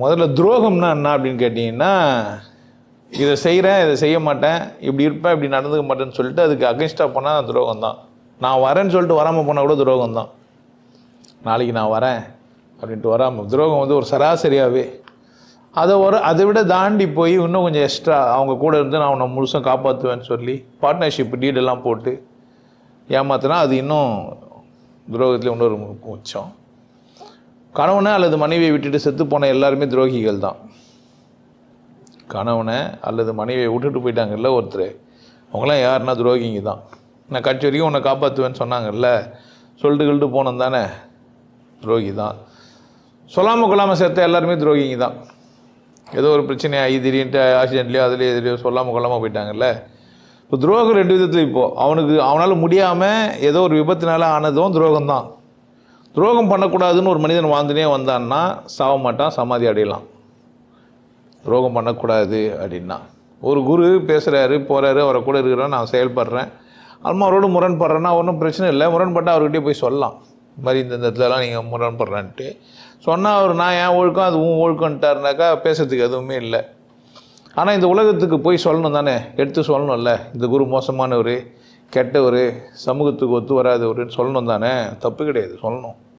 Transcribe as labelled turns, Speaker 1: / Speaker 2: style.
Speaker 1: முதல்ல துரோகம்னா என்ன அப்படின்னு கேட்டிங்கன்னா, இதை செய்கிறேன், இதை செய்ய மாட்டேன், இப்படி இருப்பேன், இப்படி நடந்துக்க மாட்டேன்னு சொல்லிட்டு அதுக்கு அகைன்ஸ்டாக போனால் துரோகம் தான். நான் வரேன்னு சொல்லிட்டு வராமல் போனால் கூட துரோகம் தான். நாளைக்கு நான் வரேன் அப்படின்ட்டு வராமல் துரோகம் வந்து ஒரு சராசரியாகவே அதை விட தாண்டி போய் இன்னும் கொஞ்சம் எக்ஸ்ட்ரா அவங்க கூட இருந்து நான் உன்னை முழுசாக காப்பாற்றுவேன்னு சொல்லி பார்ட்னர்ஷிப் டீடெல்லாம் போட்டு ஏமாத்தினா அது இன்னும் துரோகத்தில் இன்னொரு உச்சம். கணவனை அல்லது மனைவியை விட்டுட்டு செத்து போன எல்லாருமே துரோகிகள் தான். கணவனை அல்லது மனைவியை விட்டுட்டு போயிட்டாங்கல்ல ஒருத்தர், அவங்களாம் யாருன்னா துரோகிங்க தான். நான் கட்சி வரைக்கும் உன்னை காப்பாற்றுவேன்னு சொன்னாங்கல்ல, சொல்லிட்டு போனோம் தானே, துரோகி தான். சொல்லாமல் கொள்ளாமல் சேர்த்த எல்லாருமே துரோகிங்க தான். ஏதோ ஒரு பிரச்சனையாகி திடீர்னுட்டு ஆக்சிடென்ட்லேயோ அதுலேயோ எதுலையோ சொல்லாமல் கொள்ளாமல் போயிட்டாங்கல்ல. இப்போ துரோகம் ரெண்டு விதத்தில். இப்போது அவனால் முடியாமல் ஏதோ ஒரு விபத்தினால ஆனதும் துரோகம்தான். துரோகம் பண்ணக்கூடாதுன்னு ஒரு மனிதன் வாழ்ந்துனே வந்தான்னா சாக மாட்டான், சமாதி அடையலாம். துரோகம் பண்ணக்கூடாது அப்படின்னா ஒரு குரு பேசுகிறாரு, போகிறாரு, அவரை கூட இருக்கிறான், நான் செயல்படுறேன், அவரோட முரண்படுறேன்னா ஒன்றும் பிரச்சனை இல்லை. முரண்பட்டால் அவர்கிட்டே போய் சொல்லலாம், இது மாதிரி இந்த இடத்துலலாம் நீங்கள் முரண்படுறேன்ட்டு சொன்னால் அவர் நான் ஏன் ஒழுக்கம் அது ஒழுக்கம்ட்டாருனாக்கா பேசுறதுக்கு எதுவுமே இல்லை. ஆனால் இந்த உலகத்துக்கு போய் சொல்லணும் தானே, எடுத்து சொல்லணும்ல, இந்த குரு மோசமானவர், கெட்டவர், சமூகத்துக்கு ஒத்து வராதவருன்னு சொல்லணும் தானே, தப்பு கிடையாது, சொல்லணும்.